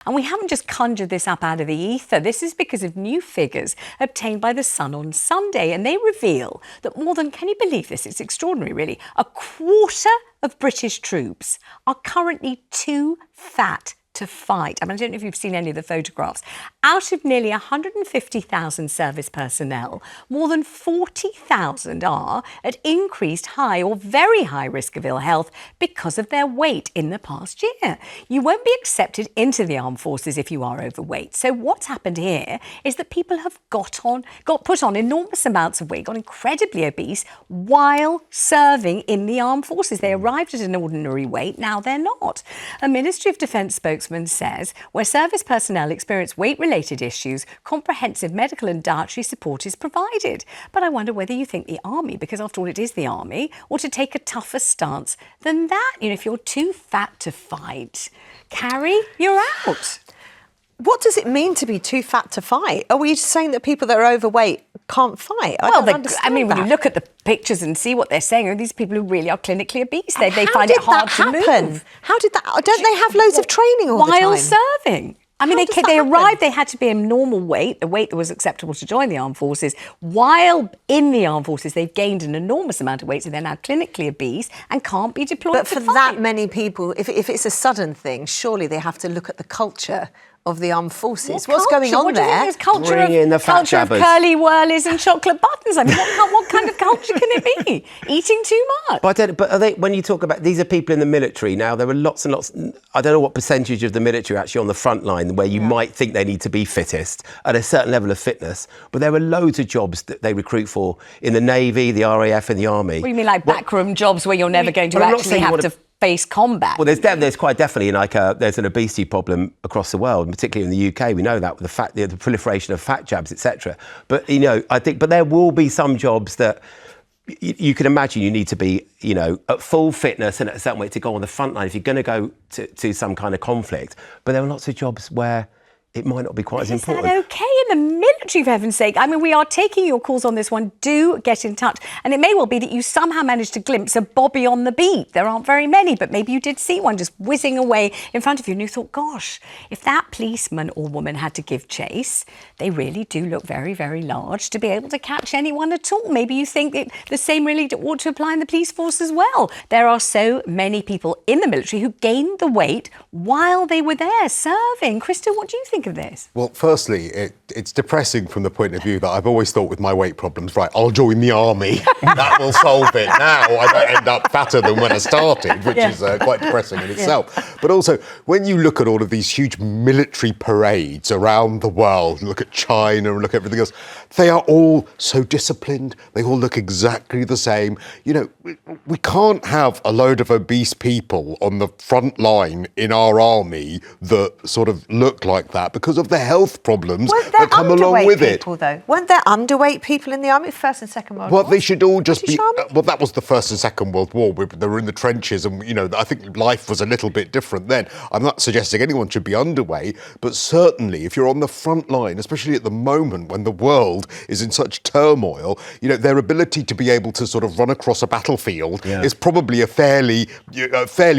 And we haven't just conjured this up out of the ether. This is because of new figures obtained by The Sun on Sunday. And they reveal that more than, can you believe this? It's extraordinary, really. A quarter of British troops are currently too fat to fight. I mean, I don't know if you've seen any of the photographs. Out of nearly 150,000 service personnel, more than 40,000 are at increased high or very high risk of ill health because of their weight in the past year. You won't be accepted into the armed forces if you are overweight. So what's happened here is that people have got put on enormous amounts of weight, got incredibly obese while serving in the armed forces. They arrived at an ordinary weight, now they're not. A Ministry of Defence spokesman says where service personnel experience weight-related issues, comprehensive medical and dietary support is provided. But I wonder whether you think the army, because after all it is the army, ought to take a tougher stance than that. You know, if you're too fat to fight, Carrie, you're out. What does it mean to be too fat to fight? Are we saying that people that are overweight can't fight? I mean, when you look at the pictures and see what they're saying, these people who really are clinically obese, they find it hard to move. How did that? Don't they have loads of training all the time? While serving. I mean, they arrived, they had to be a normal weight, the weight that was acceptable to join the armed forces. While in the armed forces, they've gained an enormous amount of weight, so they're now clinically obese and can't be deployed. But for that many people, if it's a sudden thing, surely they have to look at the culture of the armed forces. What's going on there? Do you think culture of curly whirlies and chocolate buttons? I mean, what kind of culture can it be? Eating too much. But are they, when you talk about, these are people in the military now, there are lots and lots, I don't know what percentage of the military are actually on the front line where you might think they need to be fittest at a certain level of fitness, but there are loads of jobs that they recruit for in the Navy, the RAF and the Army. What do you mean, like backroom jobs where you're never going to actually have to face combat? Well, there's quite definitely there's an obesity problem across the world, particularly in the UK. We know that with the proliferation of fat jabs, etc. But but there will be some jobs that you can imagine you need to be, at full fitness and at a certain weight to go on the front line if you're going to go to some kind of conflict. But there are lots of jobs where it might not be quite as important. Is that okay in the military, for heaven's sake? I mean, we are taking your calls on this one. Do get in touch. And it may well be that you somehow managed to glimpse a Bobby on the beat. There aren't very many, but maybe you did see one just whizzing away in front of you and you thought, gosh, if that policeman or woman had to give chase, they really do look very, very large to be able to catch anyone at all. Maybe you think that the same really ought to apply in the police force as well. There are so many people in the military who gained the weight while they were there serving. Cristo, what do you think of this? Well, firstly, it's depressing from the point of view that I've always thought with my weight problems, right, I'll join the army, that will solve it. Now I might end up fatter than when I started, which is quite depressing in itself. But also, when you look at all of these huge military parades around the world, look at China and look at everything else, they are all so disciplined, they all look exactly the same. We can't have a load of obese people on the front line in our army that sort of look like that because of the health problems that come along with it. Though? Weren't there underweight people in the army, First and Second World War? Well, they should all just be... Well, that was the First and Second World War. They were in the trenches and, I think life was a little bit different then. I'm not suggesting anyone should be underweight, but certainly if you're on the front line, especially at the moment when the world is in such turmoil, their ability to be able to sort of run across a battlefield is probably a fairly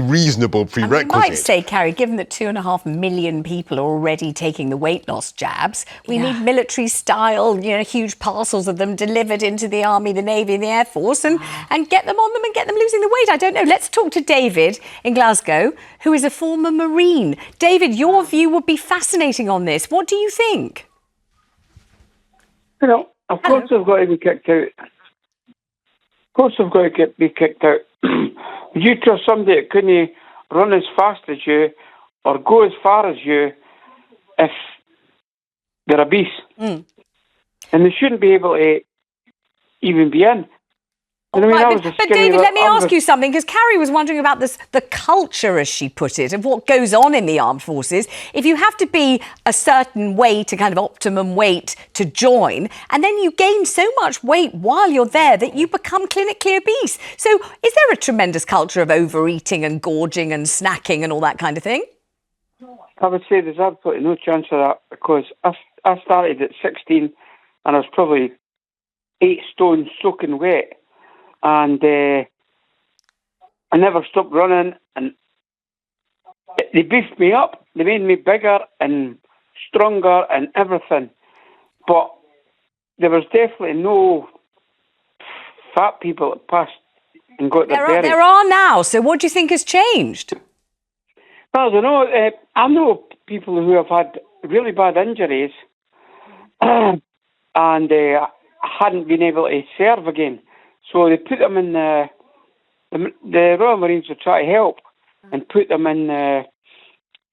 reasonable prerequisite. I might say, Carrie, given that 2.5 million people are already taking the weight loss jabs, we need military-style, huge parcels of them delivered into the Army, the Navy and the Air Force and get them on them and get them losing the weight. I don't know. Let's talk to David in Glasgow, who is a former Marine. David, your view would be fascinating on this. What do you think? Of course they've got to be kicked out. Of course they've got to be kicked out. Would you trust somebody that couldn't run as fast as you or go as far as you if they're obese? And they shouldn't be able to even be in. But David, let me ask you something, because Carrie was wondering about the culture, as she put it, of what goes on in the armed forces. If you have to be a certain weight, a kind of optimum weight to join, and then you gain so much weight while you're there that you become clinically obese. So is there a tremendous culture of overeating and gorging and snacking and all that kind of thing? I would say there's absolutely no chance of that, because I started at 16 and I was probably 8 stone soaking wet. And I never stopped running, and they beefed me up. They made me bigger and stronger and everything. But there was definitely no fat people that passed and got their berries. There are now. So what do you think has changed? Well, I don't know. I know people who have had really bad injuries and hadn't been able to serve again. So they put them in the Royal Marines would try to help and put them in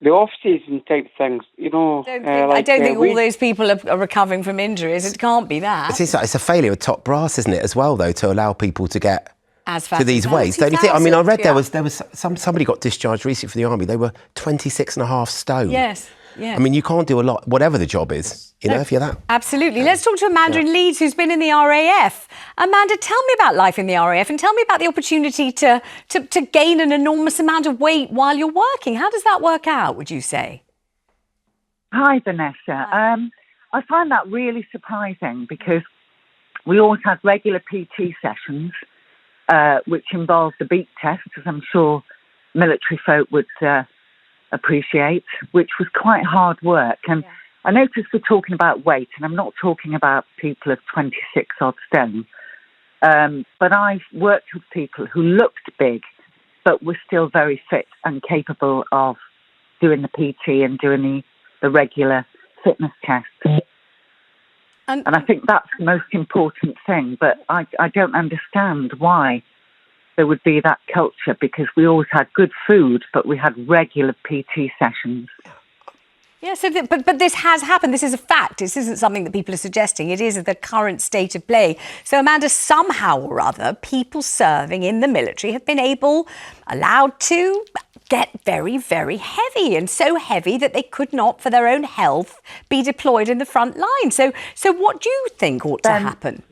the off-season type things, you know. I don't think all those people are recovering from injuries. It can't be that. It's a failure of top brass, isn't it, as well, though, to allow people to get to these weights. Don't you think? I mean, I read there was somebody got discharged recently from the army. They were 26.5 stone. Yes. Yeah. I mean, you can't do a lot, whatever the job is, you know, if you're that. Absolutely. Let's talk to Amanda in Leeds, who's been in the RAF. Amanda, tell me about life in the RAF and tell me about the opportunity to gain an enormous amount of weight while you're working. How does that work out, would you say? Hi, Vanessa. I find that really surprising because we always had regular PT sessions, which involved the beak test, as I'm sure military folk would appreciate, which was quite hard work. And I noticed we're talking about weight, and I'm not talking about people of 26 odd stone, but I've worked with people who looked big but were still very fit and capable of doing the PT and doing the regular fitness tests. And I think that's the most important thing, but I don't understand why there would be that culture, because we always had good food, but we had regular PT sessions. Yeah, but this has happened. This is a fact. This isn't something that people are suggesting. It is the current state of play. So, Amanda, somehow or other, people serving in the military have been allowed to get very, very heavy, and so heavy that they could not, for their own health, be deployed in the front line. So what do you think ought to happen?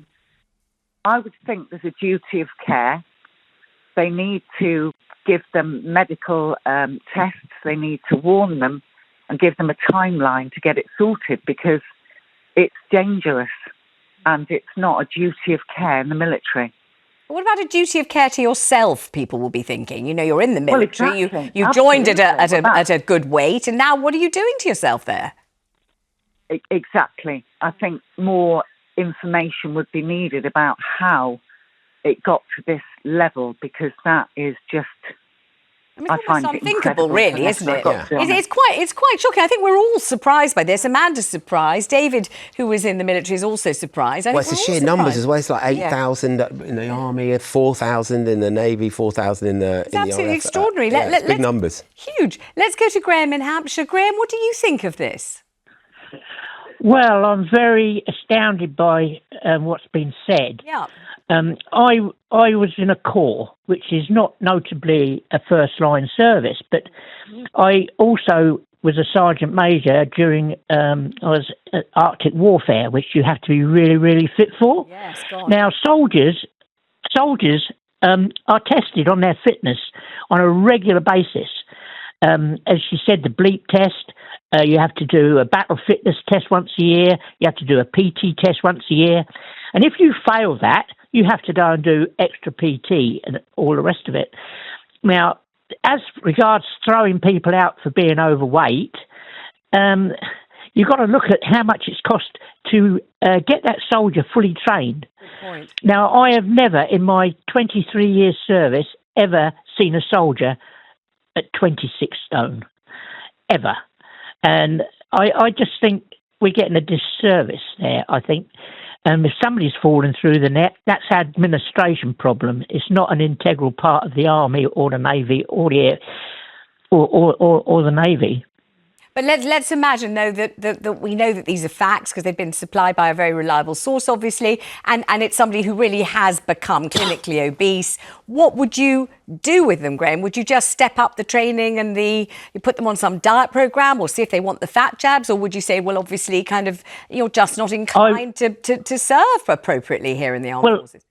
I would think there's a duty of care. They need to give them medical tests. They need to warn them and give them a timeline to get it sorted, because it's dangerous and it's not a duty of care in the military. What about a duty of care to yourself, people will be thinking? You know, you're in the military, well, exactly. you joined at a good weight, and now what are you doing to yourself there? Exactly. I think more information would be needed about how it got to this level, because that is just... I find it unthinkable, really, isn't it? Yeah. It's quite shocking. I think we're all surprised by this. Amanda's surprised. David, who was in the military, is also surprised. Well, it's the sheer numbers as well. It's like 8,000 in the army, 4,000 in the navy, 4,000 in the It's absolutely extraordinary. It's big numbers. Huge. Let's go to Graham in Hampshire. Graham, what do you think of this? Well, I'm very astounded by what's been said. Yeah. I was in a corps, which is not notably a first-line service, but I also was a sergeant major during I was at Arctic warfare, which you have to be really, really fit for. Yes, God. Now, soldiers are tested on their fitness on a regular basis. As she said, the bleep test. You have to do a battle fitness test once a year. You have to do a PT test once a year. And if you fail that, you have to go and do extra PT and all the rest of it. Now, as regards throwing people out for being overweight, you've got to look at how much it's cost to get that soldier fully trained. Good point. Now, I have never, in my 23 years service, ever seen a soldier at 26 stone, ever. And I just think we're getting a disservice there, I think. If somebody's fallen through the net, that's an administration problem. It's not an integral part of the army or the navy or the air, or the navy. But let's imagine, though, that we know that these are facts because they've been supplied by a very reliable source, obviously, and it's somebody who really has become clinically obese. What would you do with them, Graham? Would you just step up the training and you put them on some diet programme or see if they want the fat jabs? Or would you say, well, obviously, kind of, you're just not inclined to serve appropriately here in the armed forces?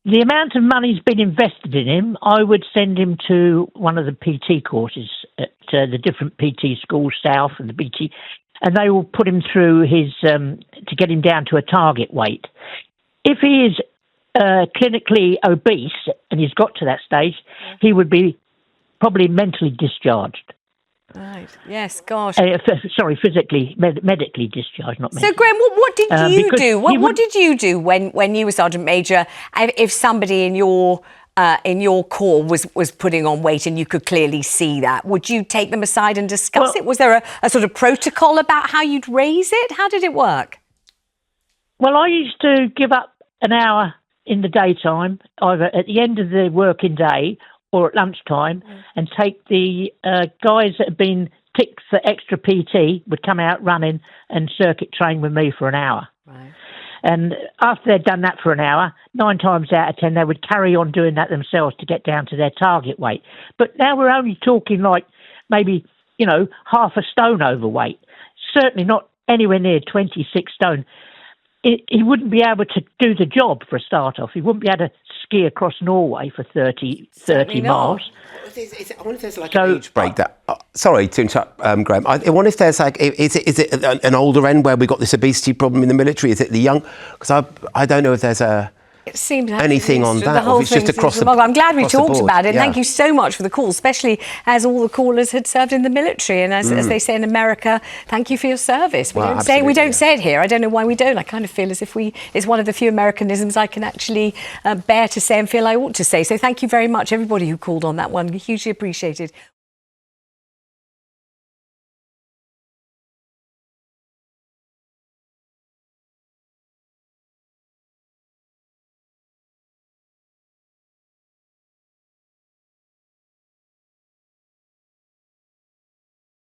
The amount of money's been invested in him, I would send him to one of the PT courses at the different PT schools south and the PT, and they will put him through his to get him down to a target weight. If he is clinically obese and he's got to that stage, he would be probably mentally discharged. Right. Yes. Gosh. Sorry, physically, medically discharged, not So, medically. Graham, what did you because do? he What did you do when you were Sergeant Major? If somebody in your corps was putting on weight and you could clearly see that, would you take them aside and discuss it? Was there a sort of protocol about how you'd raise it? How did it work? Well, I used to give up an hour in the daytime, either at the end of the working day or at lunchtime, and take the guys that had been ticked for extra PT would come out running and circuit train with me for an hour. Right. And after they'd done that for an hour, 9 times out of 10, they would carry on doing that themselves to get down to their target weight. But now we're only talking like maybe, half a stone overweight. Certainly not anywhere near 26 stone. He wouldn't be able to do the job for a start off. He wouldn't be able to ski across Norway for 30 miles. I wonder if there's like an age break that. Sorry to interrupt, Graham. I wonder if there's like, is it an older end where we've got this obesity problem in the military? Is it the young? Because I don't know if there's It seems anything on the that, whole or if it's just thing across seems the remarkable. I'm glad we across the talked board. about it. Yeah. Thank you so much for the call, especially as all the callers had served in the military. And as they say in America, thank you for your service. We don't say it here. I don't know why we don't. I kind of feel as if it's one of the few Americanisms I can actually bear to say and feel I ought to say. So thank you very much, everybody who called on that one. Hugely appreciated.